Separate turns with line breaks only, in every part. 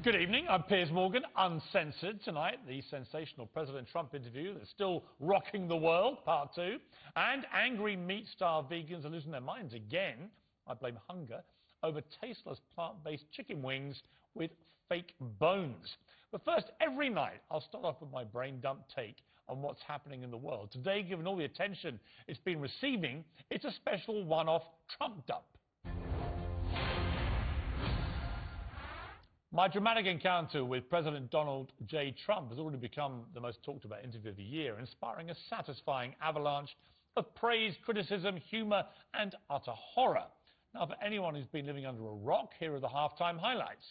Good evening, I'm Piers Morgan, Uncensored. Tonight, the sensational President Trump interview that's still rocking the world, part 2. And angry meat-starved vegans are losing their minds again, I blame hunger, over tasteless plant-based chicken wings with fake bones. But first, every night, I'll start off with my brain dump take on what's happening in the world. Today, given all the attention it's been receiving, it's a special one-off Trump dump. My dramatic encounter with President Donald J. Trump has already become the most talked about interview of the year, inspiring a satisfying avalanche of praise, criticism, humour and utter horror. Now, for anyone who's been living under a rock, here are the halftime highlights.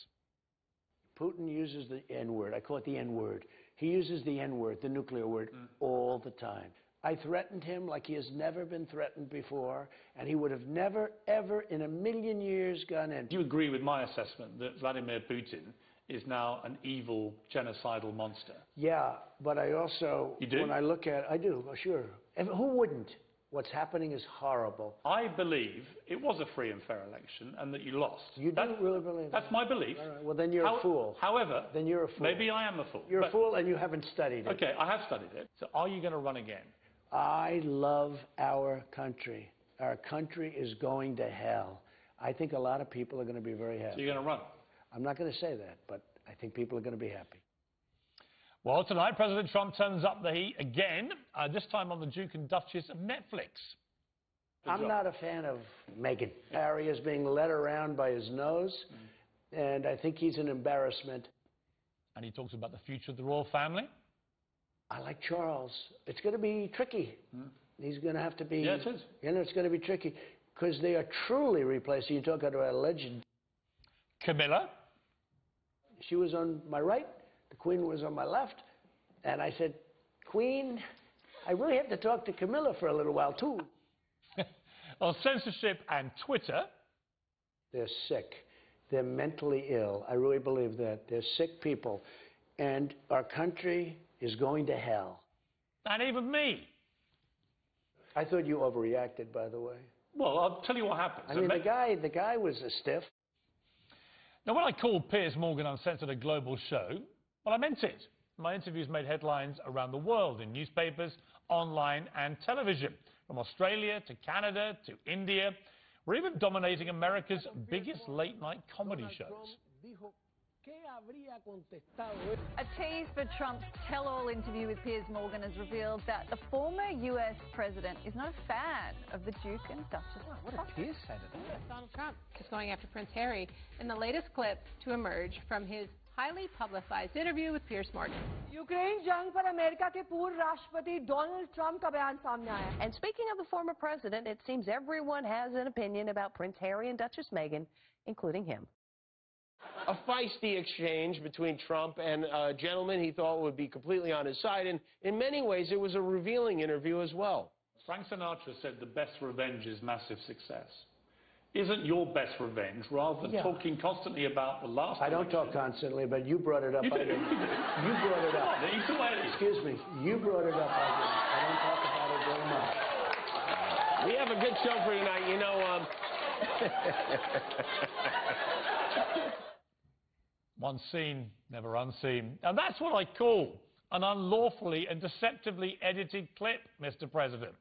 Putin uses the N-word. I call it the N-word. He uses the N-word, the nuclear word, all the time. I threatened him like he has never been threatened before, and he would have never, ever in a million years gone in.
Do you agree with my assessment that Vladimir Putin is now an evil, genocidal monster?
Yeah, but I also,
you do?
When I look at, I do, sure. And who wouldn't? What's happening is horrible.
I believe it was a free and fair election and that you lost.
You do really believe that?
That's my belief.
All right. Well, then you're a fool.
However,
then you're a fool.
Maybe I am a fool.
You're a fool and you haven't studied it.
Okay, I have studied it. So are you going to run again?
I love our country. Our country is going to hell. I think a lot of people are going to be very happy.
So you're going to run?
I'm not going to say that, but I think people are going to be happy.
Well, tonight, President Trump turns up the heat again, this time on the Duke and Duchess of Netflix.
I'm not a fan of Meghan. Harry is being led around by his nose, and I think he's an embarrassment.
And he talks about the future of the royal family.
I like Charles. It's going to be tricky. He's going to have to be...
Yeah, it is.
You know, it's going to be tricky, because they are truly replacing... You talk about a legend.
Camilla.
She was on my right, the Queen was on my left, and I said, Queen, I really have to talk to Camilla for a little while, too.
On censorship and Twitter.
They're sick. They're mentally ill. I really believe that. They're sick people. And our country is going to hell.
And even me.
I thought you overreacted, by the way.
Well, I'll tell you what happened.
I mean, the guy was a stiff.
Now, when I called Piers Morgan Uncensored a global show, well, I meant it. My interviews made headlines around the world in newspapers, online and television. From Australia to Canada to India. We're even dominating America's biggest late-night comedy shows.
A tease for Trump's tell-all interview with Piers Morgan has revealed that the former US president is not a fan of the Duke and Duchess.
What did Piers say to that? Donald Trump is going after Prince Harry in the latest clip to emerge from his highly publicized interview with Piers Morgan.
Ukraine जंग पर America के पूर्व राष्ट्रपति Donald Trump का बयान सामने आया.
And speaking of the former president, it seems everyone has an opinion about Prince Harry and Duchess Meghan, including him.
A feisty exchange between Trump and a gentleman he thought would be completely on his side, and in many ways it was a revealing interview as well.
Frank Sinatra said the best revenge is massive success. Isn't your best revenge, rather than talking constantly about the last
I don't talk constantly, but you brought it up.
You do.
You brought it up. Excuse me. You brought it up. I don't talk about it very much.
We have a good show for you tonight. You know,
One seen, never unseen. And that's what I call an unlawfully and deceptively edited clip, Mr. President.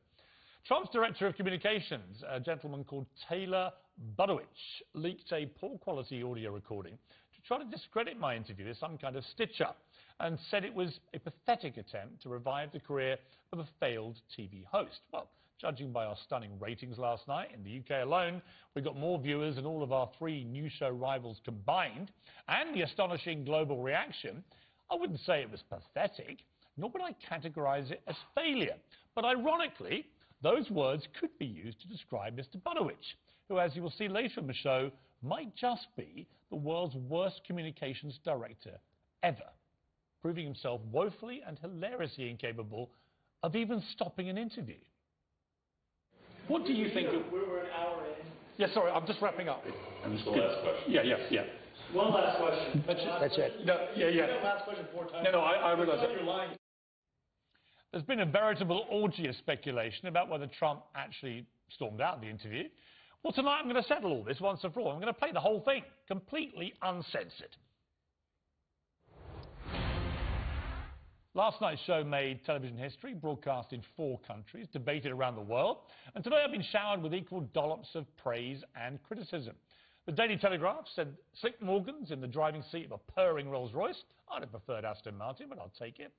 Trump's director of communications, a gentleman called Taylor Budowich, leaked a poor-quality audio recording to try to discredit my interview as some kind of stitch-up and said it was a pathetic attempt to revive the career of a failed TV host. Well, judging by our stunning ratings last night, in the UK alone, we got more viewers than all of our 3 news show rivals combined, and the astonishing global reaction, I wouldn't say it was pathetic, nor would I categorize it as failure. But ironically, those words could be used to describe Mr. Budowich, who, as you will see later in the show, might just be the world's worst communications director ever, proving himself woefully and hilariously incapable of even stopping an interview. What do you think?
We're an hour in.
Yeah, sorry, I'm just wrapping up.
And it's the last question.
Yeah.
One last question.
That's it.
No, yeah.
Last question 4 times.
No, I realize that.
You're lying.
There's been a veritable orgy of speculation about whether Trump actually stormed out of the interview. Well, tonight I'm going to settle all this once and for all. I'm going to play the whole thing, completely uncensored. Last night's show made television history, broadcast in 4 countries, debated around the world, and today I've been showered with equal dollops of praise and criticism. The Daily Telegraph said Slick Morgan's in the driving seat of a purring Rolls-Royce. I'd have preferred Aston Martin, but I'll take it.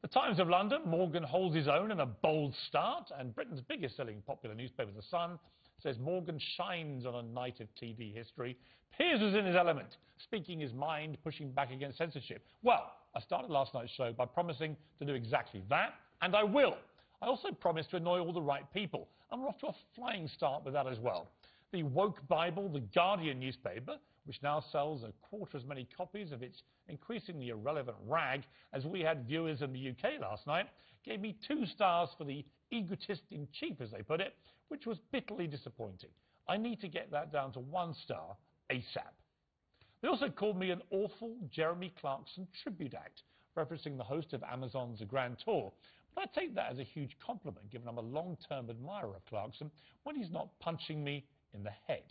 The Times of London, Morgan holds his own in a bold start, and Britain's biggest selling popular newspaper, The Sun, says Morgan shines on a night of TV history. Piers is in his element, speaking his mind, pushing back against censorship. Well, I started last night's show by promising to do exactly that, and I will. I also promised to annoy all the right people, and we're off to a flying start with that as well. The woke Bible, The Guardian newspaper, which now sells a quarter as many copies of its increasingly irrelevant rag as we had viewers in the UK last night, gave me 2 stars for the egotist in chief, as they put it, which was bitterly disappointing. I need to get that down to 1 star ASAP. They also called me an awful Jeremy Clarkson tribute act, referencing the host of Amazon's A Grand Tour. But I take that as a huge compliment, given I'm a long-term admirer of Clarkson when he's not punching me in the head.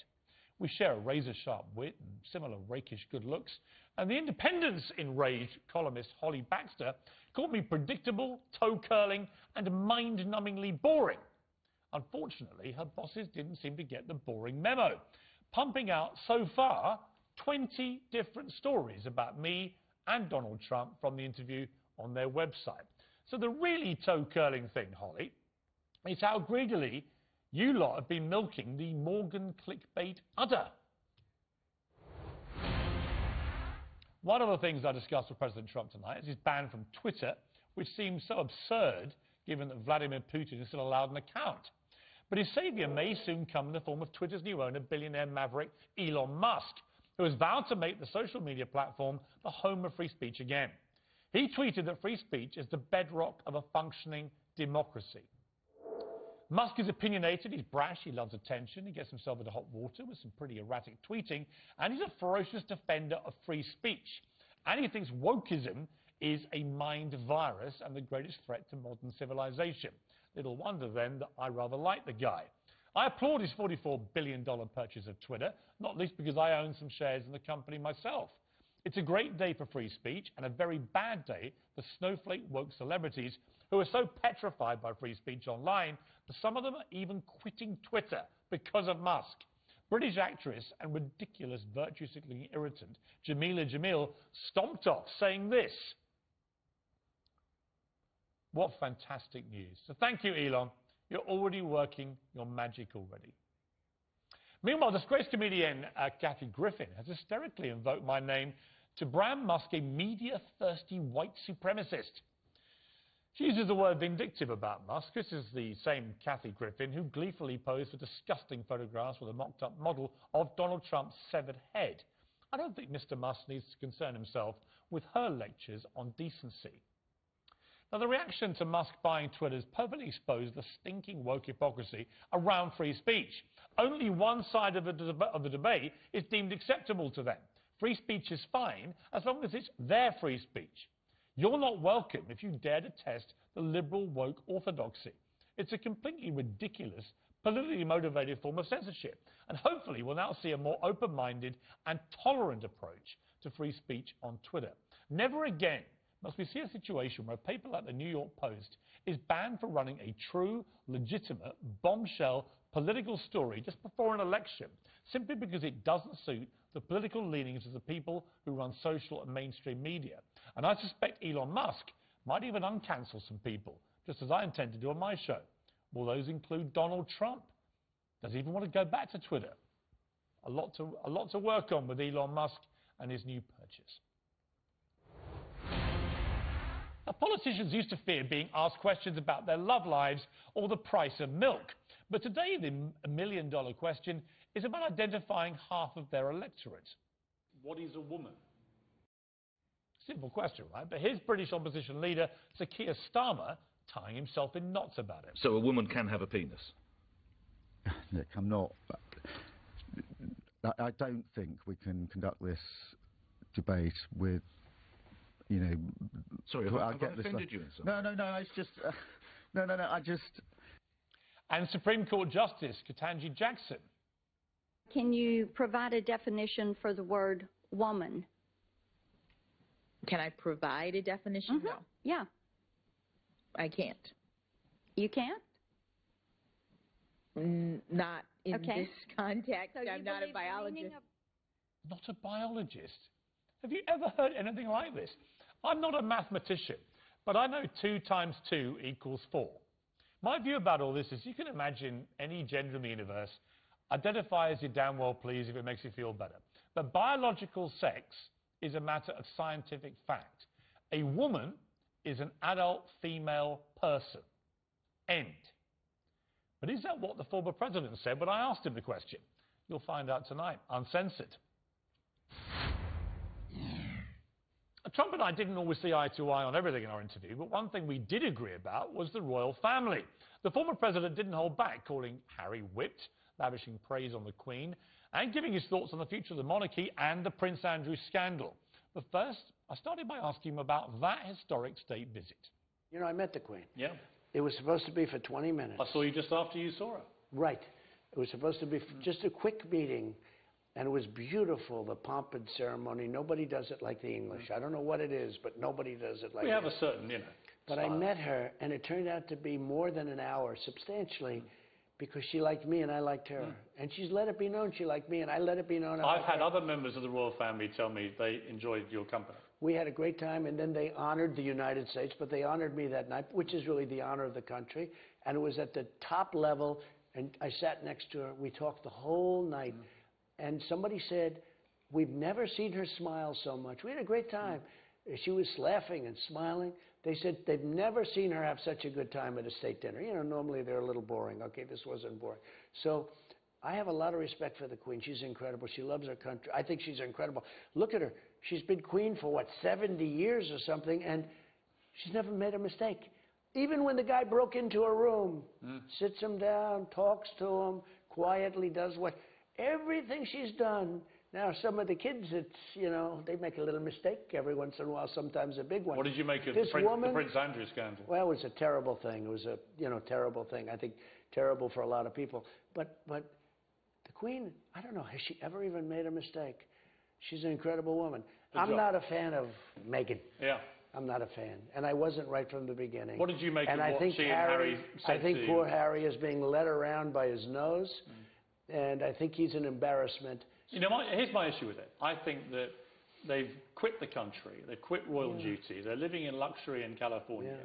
We share a razor-sharp wit and similar rakish good looks, and the Independent's enraged columnist Holly Baxter called me predictable, toe-curling, and mind-numbingly boring. Unfortunately, her bosses didn't seem to get the boring memo, pumping out, so far, 20 different stories about me and Donald Trump from the interview on their website. So the really toe-curling thing, Holly, is how greedily you lot have been milking the Morgan clickbait udder. One of the things I discussed with President Trump tonight is his ban from Twitter, which seems so absurd given that Vladimir Putin is still allowed an account. But his saviour may soon come in the form of Twitter's new owner, billionaire maverick Elon Musk, who has vowed to make the social media platform the home of free speech again. He tweeted that free speech is the bedrock of a functioning democracy. Musk is opinionated, he's brash, he loves attention, he gets himself into hot water with some pretty erratic tweeting, and he's a ferocious defender of free speech. And he thinks wokeism is a mind virus and the greatest threat to modern civilization. Little wonder then that I rather like the guy. I applaud his $44 billion purchase of Twitter, not least because I own some shares in the company myself. It's a great day for free speech and a very bad day for snowflake woke celebrities who are so petrified by free speech online that some of them are even quitting Twitter because of Musk. British actress and ridiculous virtue-signaling irritant Camilla Jamil stomped off saying this. What fantastic news. So thank you, Elon. You're already working your magic already. Meanwhile, disgraced comedian Kathy Griffin has hysterically invoked my name to brand Musk a media-thirsty white supremacist. She uses the word vindictive about Musk. This is the same Kathy Griffin who gleefully posed for disgusting photographs with a mocked-up model of Donald Trump's severed head. I don't think Mr. Musk needs to concern himself with her lectures on decency. Now, the reaction to Musk buying Twitter has perfectly exposed the stinking woke hypocrisy around free speech. Only one side of the debate is deemed acceptable to them. Free speech is fine as long as it's their free speech. You're not welcome if you dare to test the liberal woke orthodoxy. It's a completely ridiculous, politically motivated form of censorship, and hopefully we'll now see a more open-minded and tolerant approach to free speech on Twitter. Never again must we see a situation where a paper like the New York Post is banned for running a true, legitimate, bombshell political story just before an election, simply because it doesn't suit the political leanings of the people who run social and mainstream media. And I suspect Elon Musk might even uncancel some people, just as I intend to do on my show. Will those include Donald Trump? Does he even want to go back to Twitter? A lot to work on with Elon Musk and his new purchase. Now, politicians used to fear being asked questions about their love lives or the price of milk. But today, the $1 million question is about identifying half of their electorate.
What is a woman?
Simple question, right? But here's British opposition leader Sir Keir Starmer tying himself in knots about it.
So a woman can have a penis?
Nick, I'm not... I don't think we can conduct this debate with, you know...
Sorry, have I offended you in some way?
No, it's just... No, I just...
And Supreme Court Justice Ketanji Jackson.
Can you provide a definition for the word woman?
Can I provide a definition?
Mm-hmm.
No.
Yeah.
I can't.
You can't?
Not in this context.
So
I'm not a biologist.
Not a biologist? Have you ever heard anything like this? I'm not a mathematician, but I know 2 times 2 equals 4. My view about all this is you can imagine any gender in the universe. Identify as you damn well please if it makes you feel better. But biological sex is a matter of scientific fact. A woman is an adult female person. End. But is that what the former president said when I asked him the question? You'll find out tonight. Uncensored. Trump and I didn't always see eye to eye on everything in our interview, but one thing we did agree about was the royal family. The former president didn't hold back, calling Harry whipped, lavishing praise on the Queen, and giving his thoughts on the future of the monarchy and the Prince Andrew scandal. But first, I started by asking him about that historic state visit.
You know, I met the Queen.
Yeah.
It was supposed to be for 20 minutes.
I saw you just after you saw her.
Right. It was supposed to be just a quick meeting, and it was beautiful, the pomp and ceremony. Nobody does it like the English. I don't know what it is, but nobody does it like
we have a certain, you know,
But
style.
I met her, and it turned out to be more than an hour, substantially, because she liked me and I liked her. And she's let it be known she liked me, and I let it be known.
I've had other members of the royal family tell me they enjoyed your company.
We had a great time, and then they honored the United States, but they honored me that night, which is really the honor of the country. And it was at the top level, and I sat next to her. We talked the whole night. And somebody said, we've never seen her smile so much. We had a great time. She was laughing and smiling. They said they've never seen her have such a good time at a state dinner. You know, normally they're a little boring. Okay, this wasn't boring. So I have a lot of respect for the Queen. She's incredible. She loves her country. I think she's incredible. Look at her. She's been Queen for, what, 70 years or something, and she's never made a mistake. Even when the guy broke into her room, sits him down, talks to him, quietly does what... Everything she's done. Now, some of the kids, it's, you know, they make a little mistake every once in a while, sometimes a big one.
What did you make of
this
the
woman,
Prince Andrew scandal?
Well, it was a terrible thing. It was a, you know, terrible thing. I think terrible for a lot of people. But the Queen, I don't know, has she ever even made a mistake? She's an incredible woman. I'm not a fan of Meghan.
Yeah.
I'm not a fan. And I wasn't right from the beginning.
What did you make
and
of
I
what
think
she and Harry said
I think
to
poor
you?
Harry is being led around by his nose. And I think he's an embarrassment.
You know, here's my issue with it. I think that they've quit the country. They've quit royal duty. They're living in luxury in California.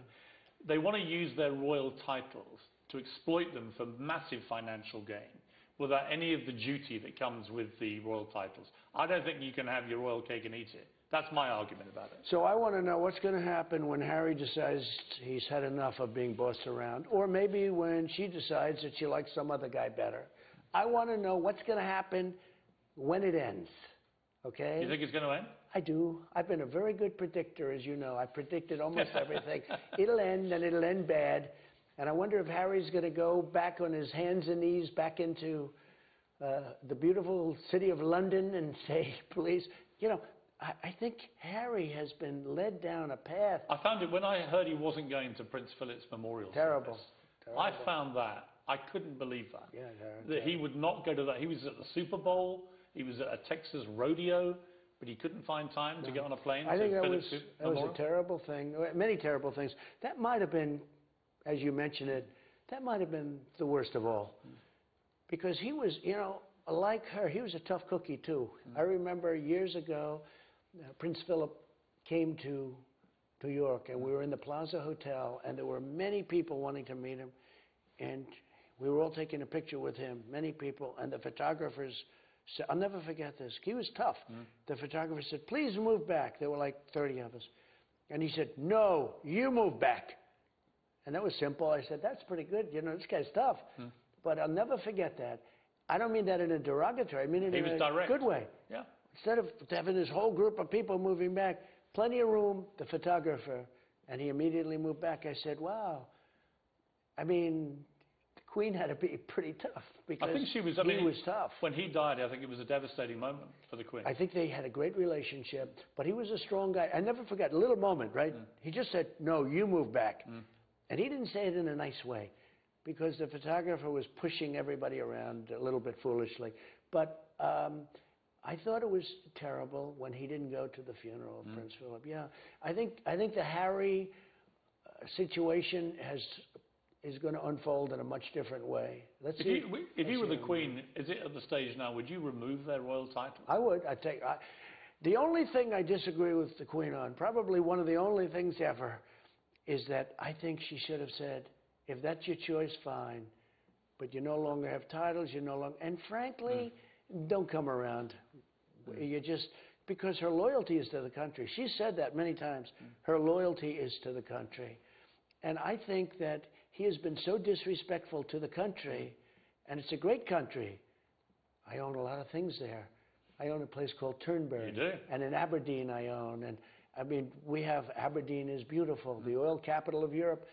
They want to use their royal titles to exploit them for massive financial gain without any of the duty that comes with the royal titles. I don't think you can have your royal cake and eat it. That's my argument about it.
So I want to know what's going to happen when Harry decides he's had enough of being bossed around, or maybe when she decides that she likes some other guy better. I want to know what's going to happen when it ends, okay?
You think it's going to end?
I do. I've been a very good predictor, as you know. I predicted almost everything. It'll end, and it'll end bad. And I wonder if Harry's going to go back on his hands and knees back into the beautiful city of London and say, please, you know, I think Harry has been led down a path.
I found it when I heard he wasn't going to Prince Philip's memorial service. I found that. I couldn't believe that.
Yeah,
that he would not go to that. He was at the Super Bowl. He was at a Texas rodeo, but he couldn't find time to get on a plane
I
to
think
Philip's memorial.
that was a terrible thing. Many terrible things. That might have been, as you mentioned it, that might have been the worst of all. Because he was, you know, like her, he was a tough cookie too. I remember years ago, Prince Philip came to New York, and we were in the Plaza Hotel, and there were many people wanting to meet him, and we were all taking a picture with him, many people, and the photographers said, I'll never forget this. He was tough. The photographer said, please move back. There were like 30 of us. And he said, no, you move back. And that was simple. I said, that's pretty good. You know, this guy's tough. But I'll never forget that. I don't mean that in a derogatory. I mean it in a good way.
Yeah.
Instead of having this whole group of people moving back, plenty of room, the photographer, and he immediately moved back. I said, wow. I mean, the Queen had to be pretty tough because
I think she was,
he was tough.
When he died, I think it was a devastating moment for the Queen.
I think they had a great relationship, but he was a strong guy. I never forget, a little moment, right? He just said, no, you move back. And he didn't say it in a nice way because the photographer was pushing everybody around a little bit foolishly. But I thought it was terrible when he didn't go to the funeral of Prince Philip. Yeah, I think the Harry situation is going to unfold in a much different way. Let's see.
If you were the Queen, is it at the stage now, would you remove their royal title?
I would. The only thing I disagree with the Queen on, probably one of the only things ever, is that I think she should have said, if that's your choice, fine, but you no longer have titles, you no longer, and frankly, don't come around. You just, because her loyalty is to the country. She said that many times. Her loyalty is to the country. And I think that he has been so disrespectful to the country, and it's a great country. I own a lot of things there. I own a place called Turnberry.
You do?
And in Aberdeen I own. And I mean, we have, Aberdeen is beautiful, the oil capital of Europe,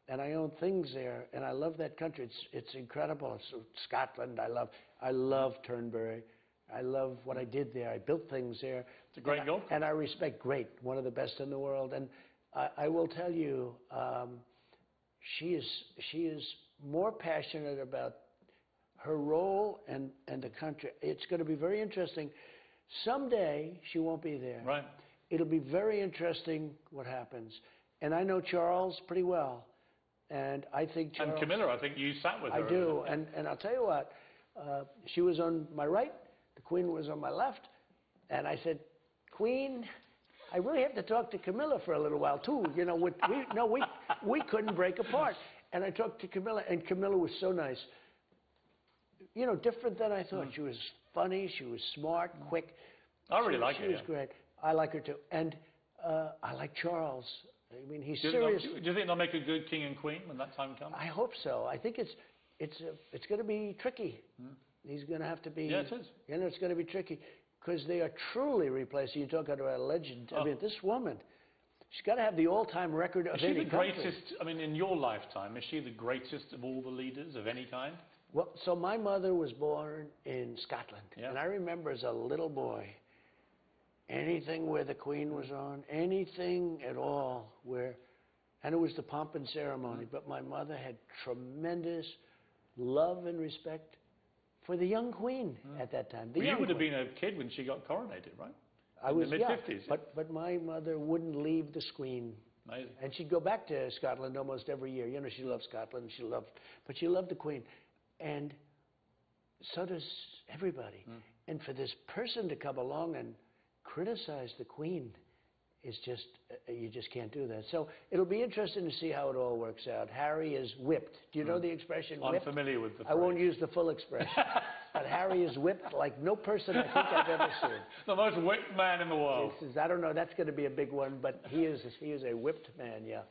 and I own things there, and I love that country. It's incredible. It's Scotland. I love Turnberry. I love what I did there. I built things there.
It's a great golf.
And I respect one of the best in the world. And I will tell you, she is more passionate about her role and the country. It's going to be very interesting. Someday, she won't be there.
Right.
It'll be very interesting what happens. And I know Charles pretty well. And I think Charles...
And Camilla, I think you sat with her.
I do. And I'll tell you what, she was on my right, the Queen was on my left, and I said, Queen, I really have to talk to Camilla for a little while, too. You know, we couldn't break apart. And I talked to Camilla, and Camilla was so nice. You know, different than I thought. She was funny, she was smart, quick.
I really like her.
She was great. I like her, too. And I like Charles. I mean, he's serious.
Do you think they'll make a good king and queen when that time comes?
I hope so. I think it's going to be tricky. He's going to have to be...
Yeah, it is.
You know, it's going to be tricky because they are truly replacing. You talk about a legend. I mean, this woman, she's got to have the all-time record of any country. Is she the greatest,
I mean, in your lifetime, is she the greatest of all the leaders of any kind?
Well, so my mother was born in Scotland. Yeah. And I remember as a little boy, anything where the Queen was on, anything at all where, and it was the pomp and ceremony, but my mother had tremendous love and respect for the young Queen at that time.
Well, you would have been a kid when she got coronated, right?
I was,
in the mid-50s.
Yeah, but my mother wouldn't leave the screen.
Amazing.
And she'd go back to Scotland almost every year. You know, she loved Scotland, but she loved the Queen. And so does everybody. And for this person to come along and criticize the Queen is just, you just can't do that. So it'll be interesting to see how it all works out. Harry is whipped. Do you know the expression whipped?
I'm familiar with the phrase.
I won't use the full expression. But Harry is whipped like no person I think I've ever seen.
The most whipped man in the world.
I don't know, that's going to be a big one, but he is a whipped man, yeah.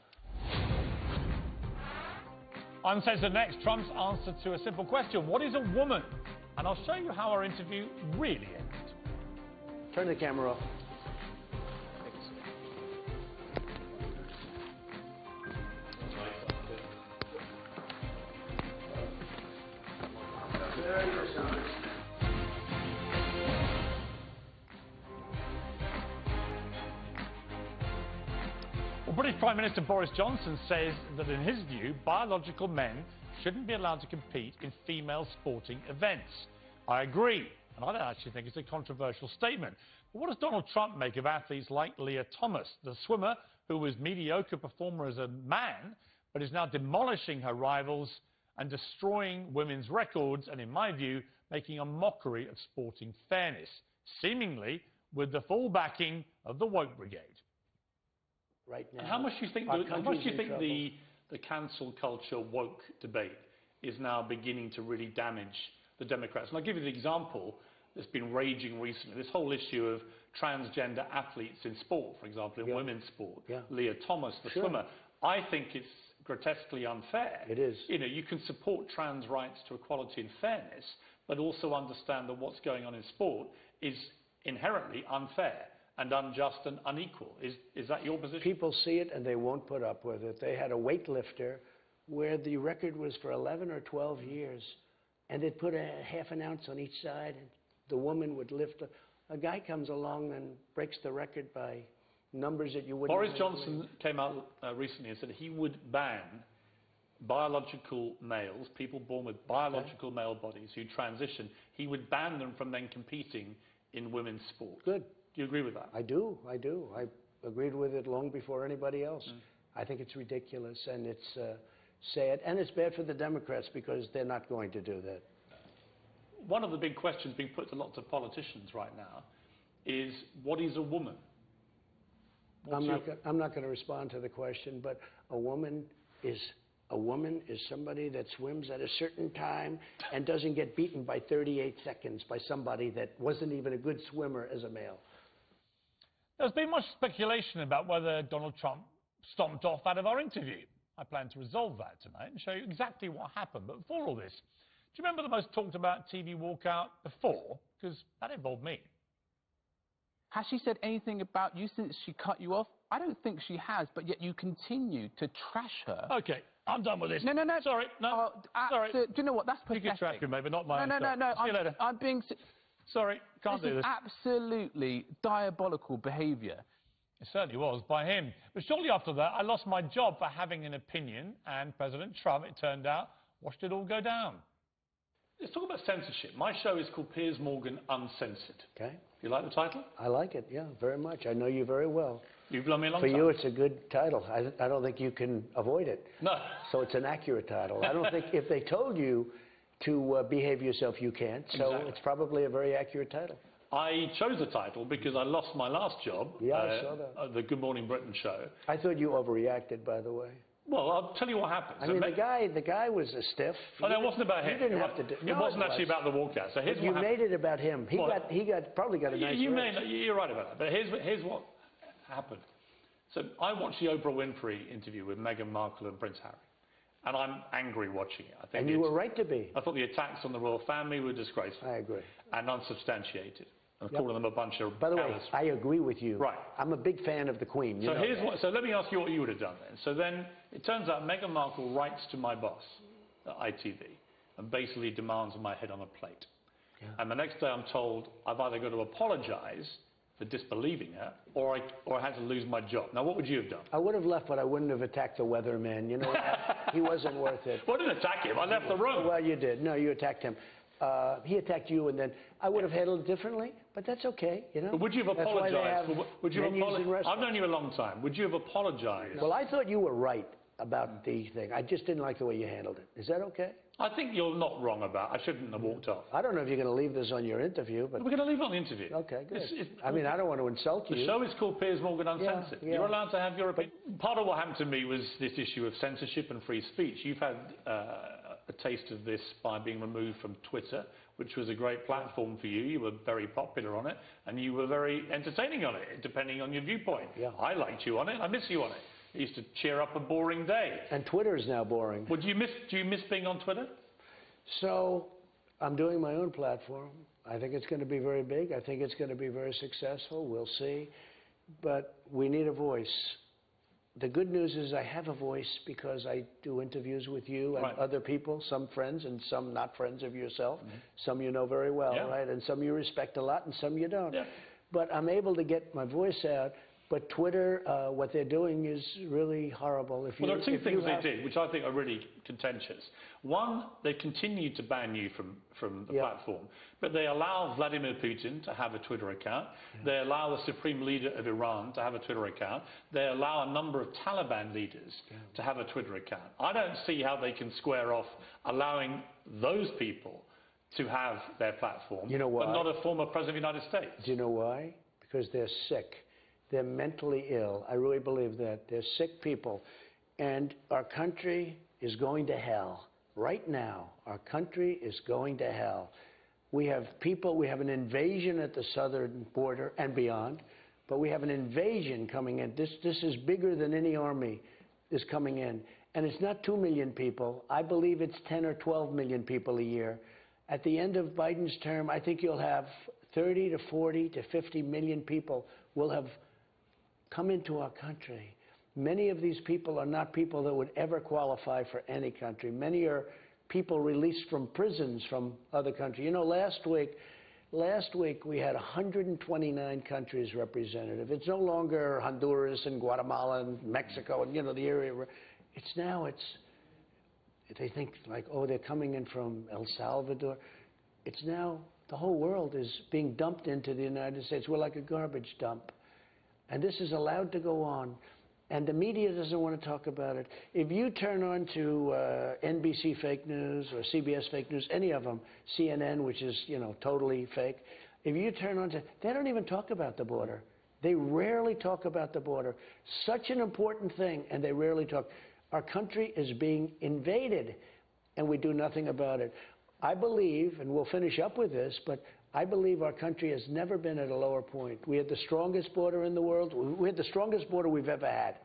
Uncensored next, Trump's answer to a simple question. What is a woman? And I'll show you how our interview really ended.
Turn the camera off.
Well, British Prime Minister Boris Johnson says that in his view, biological men shouldn't be allowed to compete in female sporting events. I agree, and I don't actually think it's a controversial statement. But what does Donald Trump make of athletes like Leah Thomas, the swimmer who was a mediocre performer as a man, but is now demolishing her rivals and destroying women's records, and in my view, making a mockery of sporting fairness, seemingly with the full backing of the woke brigade?
Right now.
And how much do you think the cancel culture woke debate is now beginning to really damage the Democrats? And I'll give you the example that's been raging recently, this whole issue of transgender athletes in sport, for example, in women's sport. Leah Thomas, the swimmer. I think it's grotesquely unfair.
It is.
You know, you can support trans rights to equality and fairness, but also understand that what's going on in sport is inherently unfair and unjust and unequal. Is that your position?
People see it and they won't put up with it. They had a weightlifter where the record was for 11 or 12 years, and they'd put a half an ounce on each side, and the woman would lift. A guy comes along and breaks the record by numbers that you wouldn't...
Boris Johnson came out recently and said he would ban biological males, people born with biological male bodies who transition, he would ban them from then competing in women's sport.
Good.
Do you agree with that?
I do. I agreed with it long before anybody else. I think it's ridiculous, and it's sad, and it's bad for the Democrats because they're not going to do that.
One of the big questions being put to lots of politicians right now is, what is a woman?
I'm not going to respond to the question, but a woman is somebody that swims at a certain time and doesn't get beaten by 38 seconds by somebody that wasn't even a good swimmer as a male.
There's been much speculation about whether Donald Trump stomped off out of our interview. I plan to resolve that tonight and show you exactly what happened. But before all this, do you remember the most talked about TV walkout before? Because that involved me.
Has she said anything about you since she cut you off? I don't think she has, but yet you continue to trash her.
Okay, I'm done with this.
No.
Sorry, no. Sorry.
Do you know what? That's pathetic.
You can trash me, maybe not mine.
No.
See you later.
I'm being...
Sorry, can't do this.
Absolutely diabolical behaviour.
It certainly was, by him. But shortly after that, I lost my job for having an opinion, and President Trump, it turned out, watched it all go down. Let's talk about censorship. My show is called Piers Morgan Uncensored.
Okay.
You like the title?
I like it, yeah, very much. I know you very well.
You've known me a long
For
time.
you, it's a good title. I don't think you can avoid it.
No.
So it's an accurate title. I don't think if they told you to behave yourself, you can't. So
Exactly.
it's probably a very accurate title.
I chose the title because I lost my last job.
Yeah, I saw that.
At the Good Morning Britain show.
I thought you overreacted, by the way.
Well, I'll tell you what happened.
I mean, the guy was a stiff.
Oh, no, it wasn't about him.
You didn't have to do.
It wasn't actually about the walkout. So here's
you
what
made it about him. He probably got a nice.
You're right about that. But here's what happened. So I watched the Oprah Winfrey interview with Meghan Markle and Prince Harry, and I'm angry watching it. I think
and you were right to be.
I thought the attacks on the royal family were disgraceful.
I agree.
And unsubstantiated. I'm calling them a bunch of
By the way,
cowards.
I agree with you.
Right.
I'm a big fan of the Queen.
So let me ask you what you would have done then. So then it turns out Meghan Markle writes to my boss at ITV and basically demands my head on a plate. Yeah. And the next day I'm told I've either got to apologise for disbelieving her or I had to lose my job. Now, what would you have done?
I would have left, but I wouldn't have attacked the weatherman. You know, he wasn't worth it.
Well, I didn't attack him. I left the room.
Well, you did. No, you attacked him. He attacked you, and then I would have handled it differently, but that's okay, you know.
But would you have apologised? I've known you a long time. Would you have apologised?
Well, I thought you were right about the thing. I just didn't like the way you handled it. Is that okay?
I think you're not wrong about it. I shouldn't have walked off.
I don't know if you're going to leave this on your interview, but...
We're going to leave it on the interview.
Okay, good. I mean, I don't want to insult you.
The show is called Piers Morgan Uncensored.
Yeah.
You're allowed to have your opinion. Part of what happened to me was this issue of censorship and free speech. You've had a taste of this by being removed from Twitter, which was a great platform for you. You were very popular on it, and you were very entertaining on it, depending on your viewpoint.
Yeah.
I liked you on it. I miss you on it. It used to cheer up a boring day.
And Twitter is now boring.
Well, do you miss being on Twitter?
So, I'm doing my own platform. I think it's going to be very big. I think it's going to be very successful. We'll see. But we need a voice. The good news is I have a voice because I do interviews with you and other people, some friends and some not friends of yourself. Mm-hmm. Some you know very well, right? And some you respect a lot and some you don't. Yeah. But I'm able to get my voice out. But Twitter, what they're doing is really horrible.
Well, there are two things they did, which I think are really contentious. One, they continue to ban you from the platform, but they allow Vladimir Putin to have a Twitter account. Yeah. They allow the Supreme Leader of Iran to have a Twitter account. They allow a number of Taliban leaders to have a Twitter account. I don't see how they can square off allowing those people to have their platform,
you know why?
But not a former President of the United States.
Do you know why? Because they're sick. They're mentally ill. I really believe that. They're sick people. And our country is going to hell. Right now, our country is going to hell. We have an invasion at the southern border and beyond, but we have an invasion coming in. This is bigger than any army is coming in. And it's not 2 million people. I believe it's 10 or 12 million people a year. At the end of Biden's term, I think you'll have 30 to 40 to 50 million people will have come into our country. Many of these people are not people that would ever qualify for any country. Many are people released from prisons from other countries. You know, last week we had 129 countries represented. It's no longer Honduras and Guatemala and Mexico and, you know, the area. They think like, oh, they're coming in from El Salvador. It's now, the whole world is being dumped into the United States. We're like a garbage dump. And this is allowed to go on. And the media doesn't want to talk about it. If you turn on to NBC fake news or CBS fake news, any of them, CNN, which is, you know, totally fake, if you turn on to, they don't even talk about the border. They rarely talk about the border. Such an important thing, and they rarely talk. Our country is being invaded, and we do nothing about it. I believe, and we'll finish up with this, but I believe our country has never been at a lower point. We had the strongest border in the world. We had the strongest border we've ever had.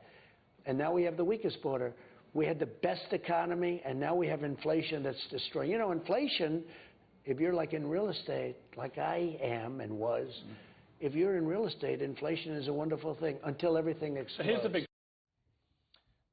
And now we have the weakest border. We had the best economy, and now we have inflation that's destroying. You know, inflation, if you're like in real estate, like I am and was, if you're in real estate, inflation is a wonderful thing until everything explodes.
Here's the big...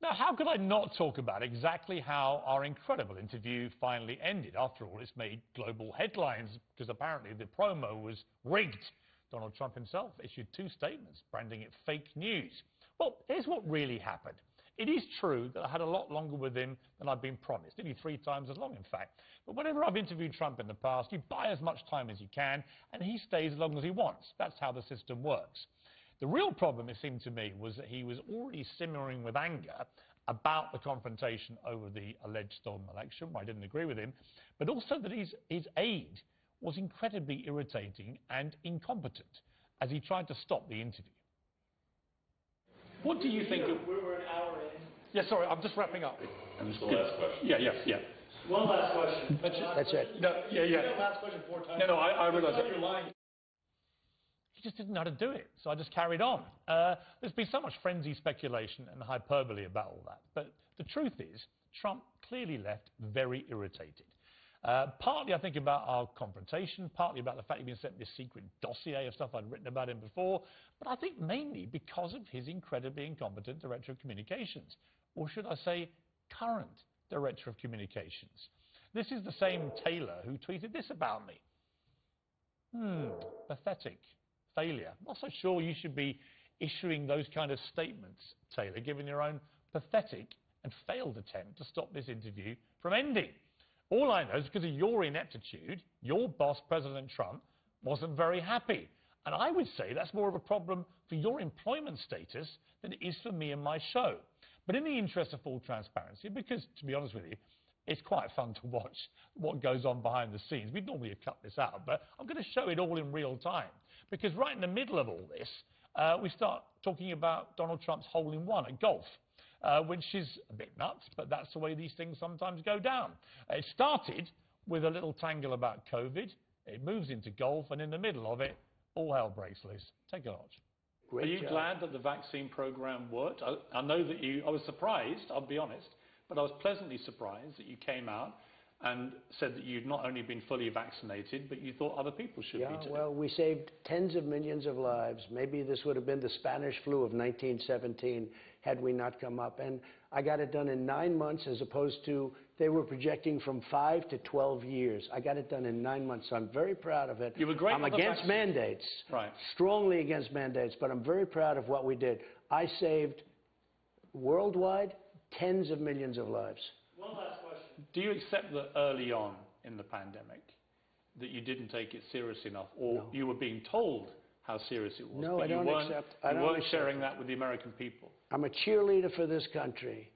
Now, how could I not talk about exactly how our incredible interview finally ended? After all, it's made global headlines because apparently the promo was rigged. Donald Trump himself issued 2 statements branding it fake news. Well, here's what really happened. It is true that I had a lot longer with him than I'd been promised, nearly 3 times as long, in fact. But whenever I've interviewed Trump in the past, you buy as much time as you can, and he stays as long as he wants. That's how the system works. The real problem, it seemed to me, was that he was already simmering with anger about the confrontation over the alleged stolen election, where I didn't agree with him, but also that his aide was incredibly irritating and incompetent as he tried to stop the interview. What do you think of...
We're an hour in.
Yeah, sorry, I'm just wrapping up.
This is the last question.
Yeah.
One last question.
That's it.
No, yeah.
Last question 4 times.
No, I realize that.
You're lying.
He just didn't know how to do it, so I just carried on. There's been so much frenzy speculation and hyperbole about all that, but the truth is, Trump clearly left very irritated. Partly, I think, about our confrontation, partly about the fact he'd been sent this secret dossier of stuff I'd written about him before, but I think mainly because of his incredibly incompetent director of communications, or should I say, current director of communications. This is the same Taylor who tweeted this about me. Pathetic. Failure. I'm not so sure you should be issuing those kind of statements, Taylor, given your own pathetic and failed attempt to stop this interview from ending. All I know is because of your ineptitude, your boss, President Trump, wasn't very happy. And I would say that's more of a problem for your employment status than it is for me and my show. But in the interest of full transparency, because, to be honest with you, it's quite fun to watch what goes on behind the scenes. We'd normally have cut this out, but I'm going to show it all in real time. Because right in the middle of all this, we start talking about Donald Trump's hole-in-one at golf, which is a bit nuts, but that's the way these things sometimes go down. It started with a little tangle about COVID. It moves into golf, and in the middle of it, all hell breaks loose. Take a watch.
Great
Are you
job.
glad that the vaccine program worked? I know that I was surprised, I'll be honest, but I was pleasantly surprised that you came out and said that you'd not only been fully vaccinated, but you thought other people should be too.
Well, we saved tens of millions of lives. Maybe this would have been the Spanish flu of 1917 had we not come up. And I got it done in 9 months as opposed to, they were projecting from 5 to 12 years. I got it done in 9 months, so I'm very proud of it.
You were great.
I'm against mandates,
right?
Strongly against mandates, but I'm very proud of what we did. I saved, worldwide, tens of millions of lives.
One last question.
Do you accept that early on in the pandemic that you didn't take it serious enough, or you were being told how serious it was?
No,
but
I don't accept.
You weren't sharing that with the American people.
I'm a cheerleader for this country.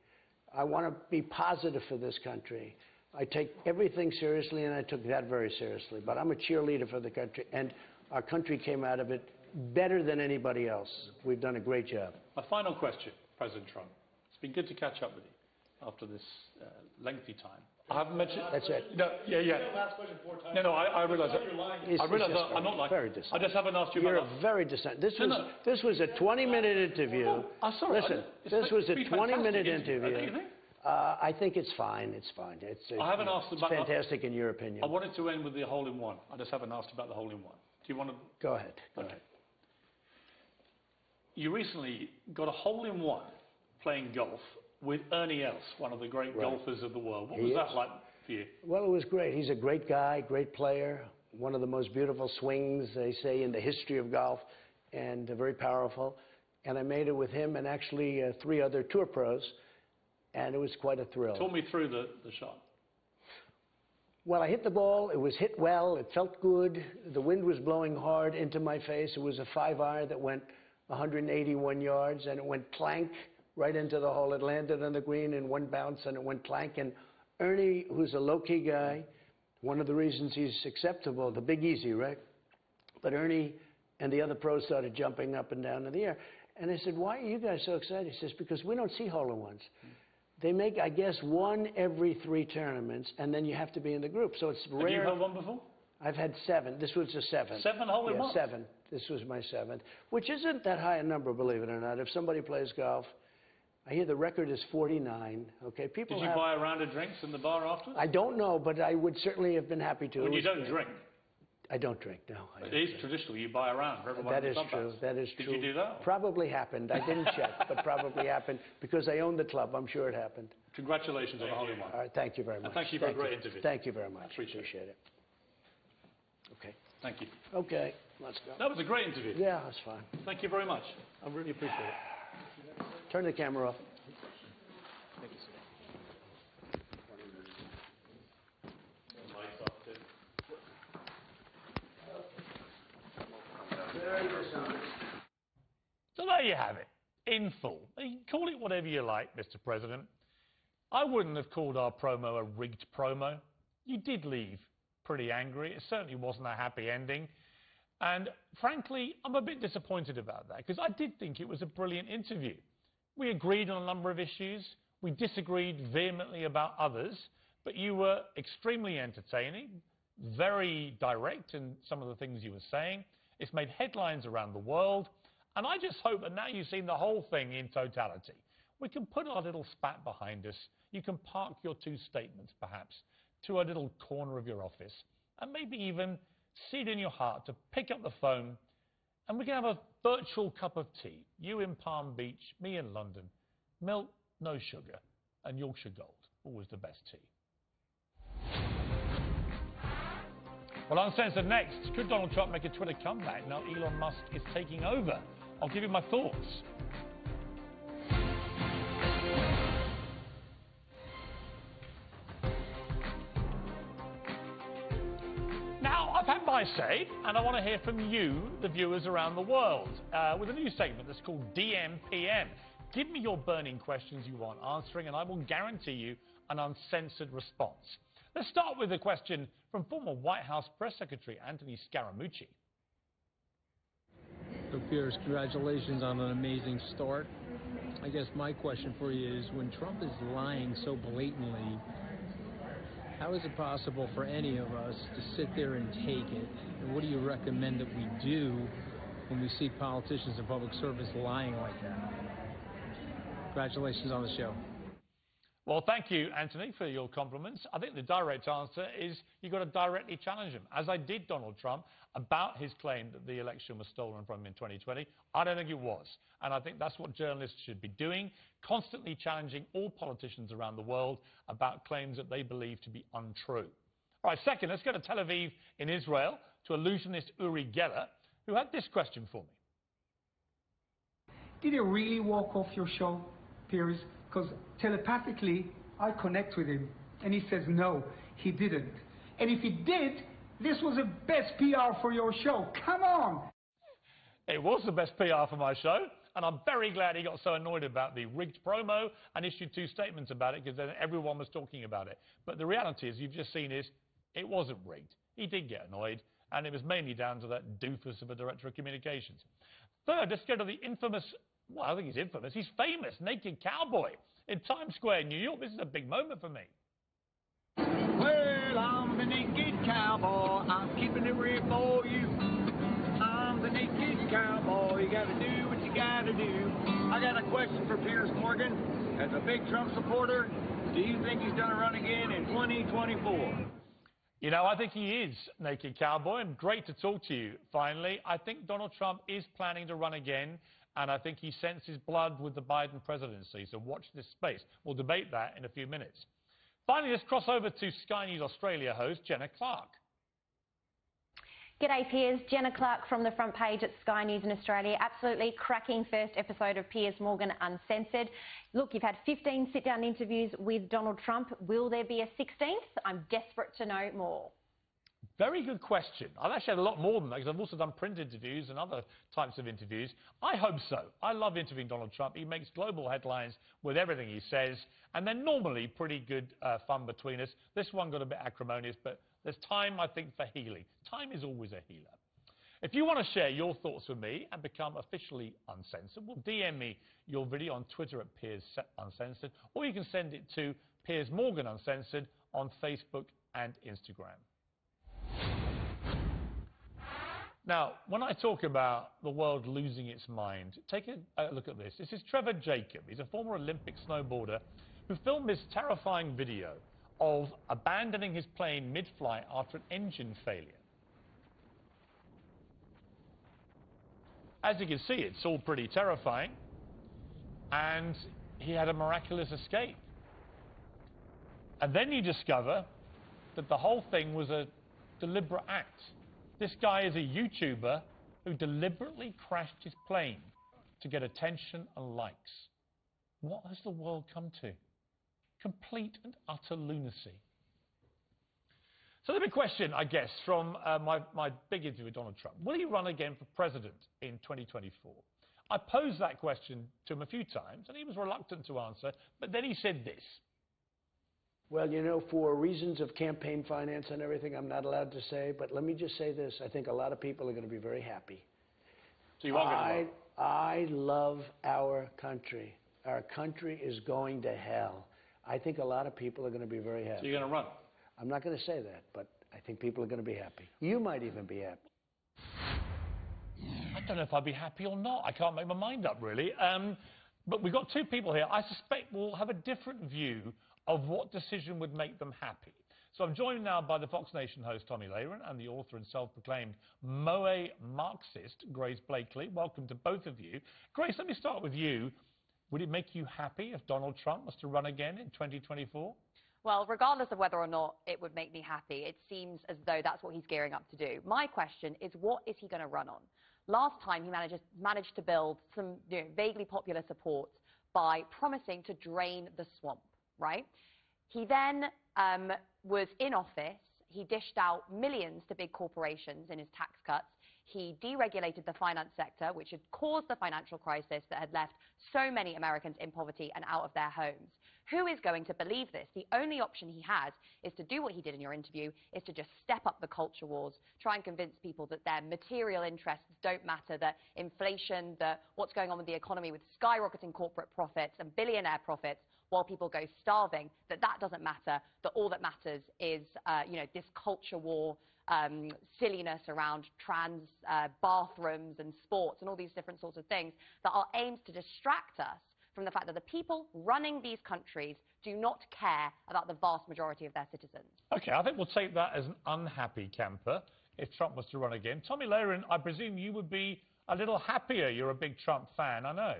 I want to be positive for this country. I take everything seriously, and I took that very seriously. But I'm a cheerleader for the country, and our country came out of it better than anybody else. We've done a great job.
My final question, President Trump. It's been good to catch up with you after this lengthy time. I haven't mentioned...
That's it.
No, yeah.
Last question 4 times.
No, I realise that. I realise that I'm not lying.
Very distant.
I just haven't asked you
You're
about...
You're very distant. This was a 20-minute interview.
Oh, I'm sorry.
Listen, this was a 20-minute interview.
I
think it's fine. It's fine.
I haven't asked about...
It's fantastic in your opinion.
I wanted to end with the hole-in-one. I just haven't asked about the hole-in-one. Do you want to...
Go ahead. Go ahead.
You recently got a hole-in-one playing golf with Ernie Els, one of the great golfers of the world. What was that like for you? Well,
it was great. He's a great guy, great player, one of the most beautiful swings, they say, in the history of golf, and very powerful. And I made it with him and actually 3 other tour pros, and it was quite a thrill.
Talk me through the shot.
Well, I hit the ball. It was hit well. It felt good. The wind was blowing hard into my face. It was a 5-iron that went 181 yards, and it went clank right into the hole. It landed on the green in one bounce, and it went clank. And Ernie, who's a low-key guy, one of the reasons he's acceptable, the Big Easy, right? But Ernie and the other pros started jumping up and down in the air. And I said, why are you guys so excited? He says, because we don't see hole-in-ones. They make, I guess, one every 3 tournaments, and then you have to be in the group. So it's rare.
Have you had one before?
I've had 7. This was the 7th.
7 hole-in-ones?
Yeah, 7. This was my 7th, which isn't that high a number, believe it or not. If somebody plays golf, I hear the record is 49. Okay, people.
Did you buy a round of drinks in the bar afterwards?
I don't know, but I would certainly have been happy to.
Well, you don't drink.
I don't drink, no.
It is traditional. You buy a round for everyone.
That is true. That is true.
Did you do that?
Probably happened. I didn't check, but probably happened because I own the club. I'm sure it happened.
Congratulations on the hole-in-one.
All right, thank you very much.
And thank you for a great interview.
Thank you very much.
Appreciate
it. Okay.
Thank you.
Okay, let's go.
That was a great interview.
Yeah, that's fine.
Thank you very much. I really appreciate it.
Turn the camera off.
Thank you, sir. So there you have it, in full. You can call it whatever you like, Mr. President. I wouldn't have called our promo a rigged promo. You did leave pretty angry. It certainly wasn't a happy ending. And frankly, I'm a bit disappointed about that, because I did think it was a brilliant interview. We agreed on a number of issues. We disagreed vehemently about others, but you were extremely entertaining, very direct in some of the things you were saying. It's made headlines around the world. And I just hope that now you've seen the whole thing in totality, we can put our little spat behind us. You can park your 2 statements, perhaps, to a little corner of your office, and maybe even see it in your heart to pick up the phone, and we can have a virtual cup of tea. You in Palm Beach, me in London. Milk, no sugar, and Yorkshire Gold. Always the best tea. Well, Uncensored next. Could Donald Trump make a Twitter comeback? Now Elon Musk is taking over. I'll give you my thoughts. Now, I've had my say, and I want to hear from you, the viewers around the world, with a new segment that's called DMPM. Give me your burning questions you want answering, and I will guarantee you an uncensored response. Let's start with a question from former White House Press Secretary Anthony Scaramucci.
So, Piers, congratulations on an amazing start. I guess my question for you is, when Trump is lying so blatantly, how is it possible for any of us to sit there and take it? And what do you recommend that we do when we see politicians in public service lying like that? Congratulations on the show.
Well, thank you, Anthony, for your compliments. I think the direct answer is you've got to directly challenge him, as I did Donald Trump, about his claim that the election was stolen from him in 2020. I don't think it was. And I think that's what journalists should be doing, constantly challenging all politicians around the world about claims that they believe to be untrue. All right, second, let's go to Tel Aviv in Israel to illusionist Uri Geller, who had this question for me.
Did he really walk off your show, Piers? Because telepathically, I connect with him, and he says no, he didn't. And if he did, this was the best PR for your show. Come on!
It was the best PR for my show, and I'm very glad he got so annoyed about the rigged promo and issued 2 statements about it, because then everyone was talking about it. But the reality is, you've just seen is, it wasn't rigged. He did get annoyed, and it was mainly down to that doofus of a director of communications. Third, let's go to the infamous, well, I think he's infamous, he's famous, naked cowboy in Times Square, New York. This is a big moment for me.
Well, I'm the naked cowboy, I'm keeping it real for you. I'm the naked cowboy, you gotta do what you gotta do. I got a question for Piers Morgan. As a big Trump supporter, do you think he's gonna run again in 2024?
You know, I think he is naked cowboy, and great to talk to you, finally. I think Donald Trump is planning to run again, and I think he senses blood with the Biden presidency, so watch this space. We'll debate that in a few minutes. Finally, let's cross over to Sky News Australia host Jenna Clark.
G'day, Piers. Jenna Clark from the front page at Sky News in Australia. Absolutely cracking first episode of Piers Morgan Uncensored. Look, you've had 15 sit-down interviews with Donald Trump. Will there be a 16th? I'm desperate to know more.
Very good question. I've actually had a lot more than that because I've also done print interviews and other types of interviews. I hope so. I love interviewing Donald Trump. He makes global headlines with everything he says, and they're normally pretty good fun between us. This one got a bit acrimonious, but there's time, I think, for healing. Time is always a healer. If you want to share your thoughts with me and become officially uncensored, well, DM me your video on Twitter at Piers Uncensored, or you can send it to Piers Morgan Uncensored on Facebook and Instagram. Now, when I talk about the world losing its mind, take a look at this. This is Trevor Jacob. He's a former Olympic snowboarder who filmed this terrifying video of abandoning his plane mid-flight after an engine failure. As you can see, it's all pretty terrifying, and he had a miraculous escape. And then you discover that the whole thing was a deliberate act. This guy is a YouTuber who deliberately crashed his plane to get attention and likes. What has the world come to? Complete and utter lunacy. So the big question, I guess, from my big interview with Donald Trump, will he run again for president in 2024? I posed that question to him a few times, and he was reluctant to answer, but then he said this.
Well, you know, for reasons of campaign finance and everything, I'm not allowed to say, but let me just say this. I think a lot of people are going to be very happy.
So you won't get it wrong.
I love our country. Our country is going to hell. I think a lot of people are going to be very happy.
So you're going to run?
I'm not going to say that, but I think people are going to be happy. You might even be happy.
I don't know if I'd be happy or not. I can't make my mind up, really. But we've got two people here I suspect will have a different view of what decision would make them happy. So I'm joined now by the Fox Nation host, Tomi Lahren, and the author and self-proclaimed Moe Marxist, Grace Blakeley. Welcome to both of you. Grace, let me start with you. Would it make you happy if Donald Trump was to run again in 2024?
Well, regardless of whether or not it would make me happy, it seems as though that's what he's gearing up to do. My question is, what is he going to run on? Last time, he managed to build some vaguely popular support by promising to drain the swamp, right? He then was in office. He dished out millions to big corporations in his tax cuts. He deregulated the finance sector, which had caused the financial crisis that had left so many Americans in poverty and out of their homes. Who is going to believe this? The only option he has is to do what he did in your interview, is to just step up the culture wars, try and convince people that their material interests don't matter, that inflation, that what's going on with the economy with skyrocketing corporate profits and billionaire profits while people go starving, that doesn't matter, that all that matters is, this culture war, silliness around trans bathrooms and sports and all these different sorts of things that are aimed to distract us from the fact that the people running these countries do not care about the vast majority of their citizens.
OK, I think we'll take that as an unhappy camper if Trump was to run again. Tomi Lahren, I presume you would be a little happier. You're a big Trump fan, I know.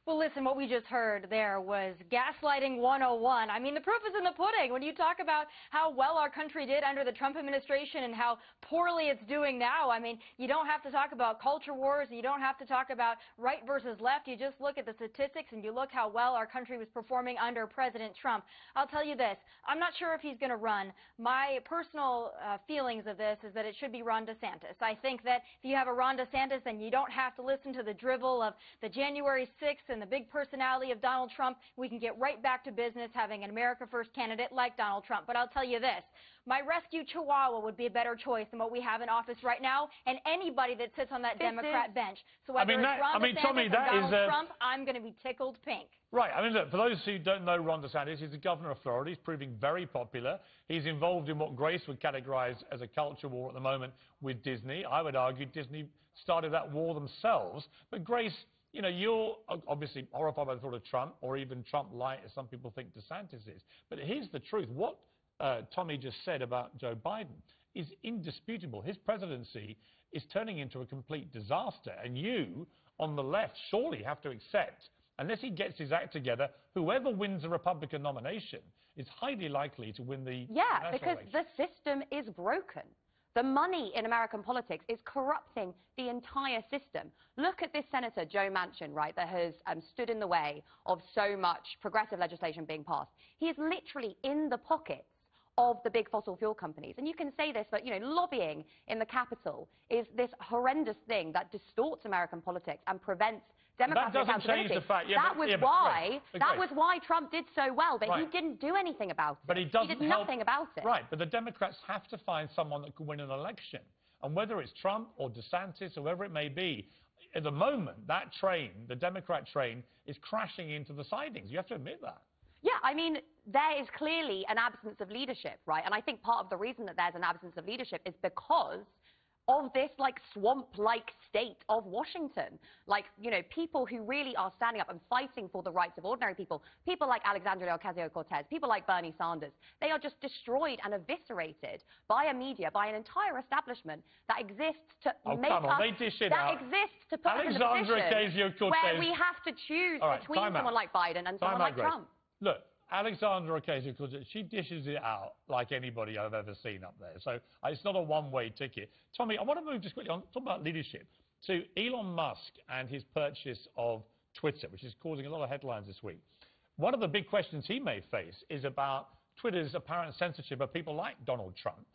Well, listen, what we just heard there was gaslighting 101. I mean, the proof is in the pudding. When you talk about how well our country did under the Trump administration and how poorly it's doing now, I mean, you don't have to talk about culture wars. You don't have to talk about right versus left. You just look at the statistics and you look how well our country was performing under President Trump. I'll tell you this. I'm not sure if he's going to run. My personal feelings of this is that it should be Ron DeSantis. I think that if you have a Ron DeSantis, then you don't have to listen to the drivel of the January 6th and the big personality of Donald Trump. We can get right back to business having an America First candidate like Donald Trump. But I'll tell you this, my rescue chihuahua would be a better choice than what we have in office right now, and anybody that sits on that Democrat bench. So whether it's Ron DeSantis or Donald Trump, I'm going to be tickled pink.
Right. I mean, look, for those who don't know Ron DeSantis, he's the governor of Florida. He's proving very popular. He's involved in what Grace would categorize as a culture war at the moment with Disney. I would argue Disney started that war themselves. But Grace, you know, you're obviously horrified by the thought of Trump, or even Trump light, as some people think DeSantis is. But here's the truth. What Tomi just said about Joe Biden is indisputable. His presidency is turning into a complete disaster. And you, on the left, surely have to accept, unless he gets his act together, whoever wins the Republican nomination is highly likely to win the national
because
election.
the system is broken. The money in American politics is corrupting the entire system. Look at this Senator, Joe Manchin, right, that has stood in the way of so much progressive legislation being passed. He is literally in the pockets of the big fossil fuel companies. And you can say this, but, you know, lobbying in the Capitol is this horrendous thing that distorts American politics and prevents democratic accountability.
That doesn't change the fact.
That was why Trump did so well, but he didn't do anything about it.
But he did
nothing about it.
Right, but the Democrats have to find someone that can win an election. And whether it's Trump or DeSantis or whoever it may be, at the moment, that train, the Democrat train, is crashing into the sidings. You have to admit that.
Yeah, I mean, there is clearly an absence of leadership, right? And I think part of the reason that there's an absence of leadership is because of this, like, swamp-like state of Washington. Like, you know, people who really are standing up and fighting for the rights of ordinary people, people like Alexandria Ocasio-Cortez, people like Bernie Sanders, they are just destroyed and eviscerated by a media, by an entire establishment that exists to make us...
They dish it out.
exists to put us in a position where we have to choose between someone like Biden and someone like Trump.
Look, Alexandra Ocasio-Cortez, she dishes it out like anybody I've ever seen up there. So it's not a one-way ticket. Tommy, I want to move just quickly on, talk about leadership, to Elon Musk and his purchase of Twitter, which is causing a lot of headlines this week. One of the big questions he may face is about Twitter's apparent censorship of people like Donald Trump,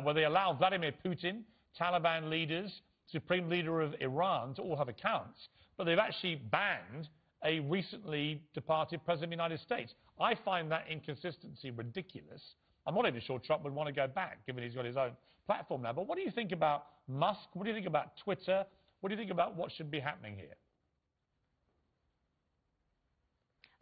where they allow Vladimir Putin, Taliban leaders, Supreme Leader of Iran to all have accounts, but they've actually banned a recently departed President of the United States. I find that inconsistency ridiculous. I'm not even sure Trump would want to go back, given he's got his own platform now. But what do you think about Musk? What do you think about Twitter? What do you think about what should be happening here?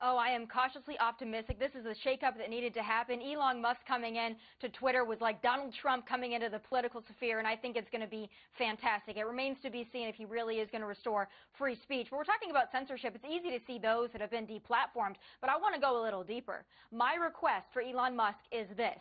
Oh, I am cautiously optimistic. This is a shakeup that needed to happen. Elon Musk coming in to Twitter was like Donald Trump coming into the political sphere, and I think it's going to be fantastic. It remains to be seen if he really is going to restore free speech. But we're talking about censorship. It's easy to see those that have been deplatformed, but I want to go a little deeper. My request for Elon Musk is this.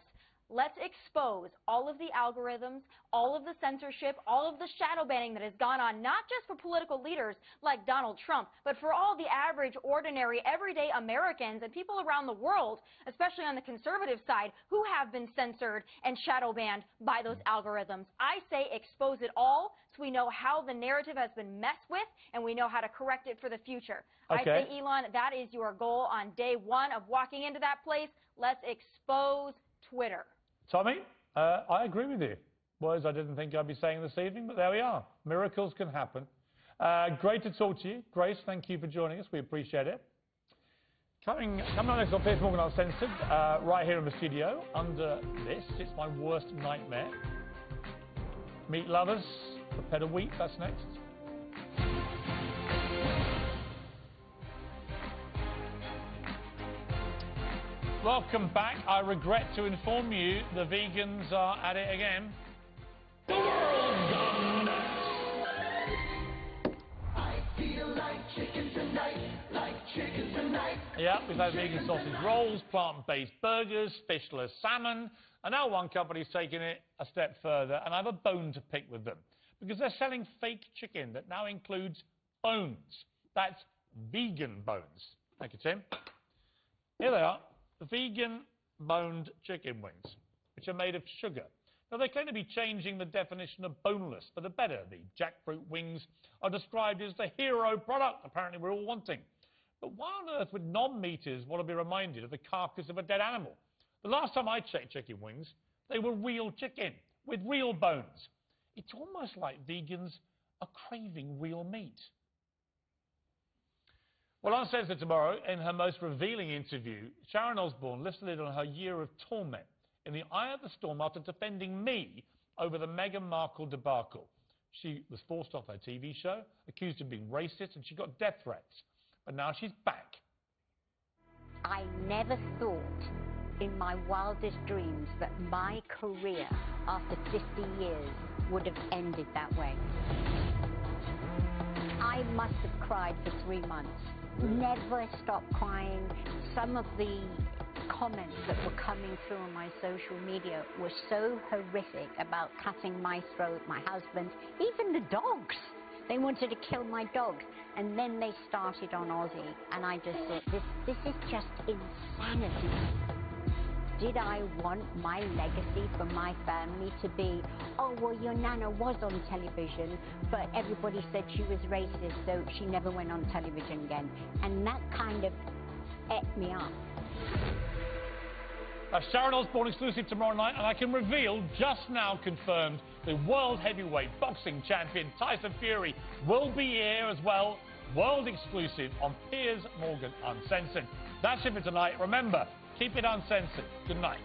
Let's expose all of the algorithms, all of the censorship, all of the shadow banning that has gone on, not just for political leaders like Donald Trump, but for all the average, ordinary, everyday Americans and people around the world, especially on the conservative side, who have been censored and shadow banned by those algorithms. I say expose it all so we know how the narrative has been messed with and we know how to correct it for the future.
Okay.
I say, Elon, that is your goal on day one of walking into that place. Let's expose Twitter.
Tommy, I agree with you. Words I didn't think I'd be saying this evening, but there we are. Miracles can happen. Great to talk to you. Grace, thank you for joining us. We appreciate it. Coming up next on Piers Morgan Uncensored, right here in the studio, under this, it's my worst nightmare. Meat lovers, prepare to weep, that's next. Welcome back. I regret to inform you the vegans are at it again. The world's gone nuts. I feel like chicken tonight, like chicken tonight. Yeah, we've had vegan sausage rolls, plant-based burgers, fishless salmon, and now one company's taking it a step further, and I have a bone to pick with them because they're selling fake chicken that now includes bones. That's vegan bones. Thank you, Tim. Here they are. The vegan boned chicken wings, which are made of sugar. Now, they claim to be changing the definition of boneless for the better. The jackfruit wings are described as the hero product, apparently we're all wanting. But why on earth would non-meaters want to be reminded of the carcass of a dead animal? The last time I checked chicken wings, they were real chicken, with real bones. It's almost like vegans are craving real meat. Well, Uncensored tomorrow, in her most revealing interview, Sharon Osborne lifted it on her year of torment in the eye of the storm after defending me over the Meghan Markle debacle. She was forced off her TV show, accused of being racist, and she got death threats. But now she's back.
I never thought in my wildest dreams that my career after 50 years would have ended that way. I must have cried for 3 months. Never stopped crying. Some of the comments that were coming through on my social media were so horrific about cutting my throat, my husband, even the dogs. They wanted to kill my dogs. And then they started on Aussie, and I just thought, this is just insanity. Did I want my legacy for my family to be, oh, well, your nana was on television, but everybody said she was racist, so she never went on television again. And that kind of ate me up.
Sharon Osborne exclusive tomorrow night, and I can reveal, just now confirmed, the world heavyweight boxing champion Tyson Fury will be here as well, world exclusive on Piers Morgan Uncensored. That's it for tonight. Remember, keep it uncensored. Good night.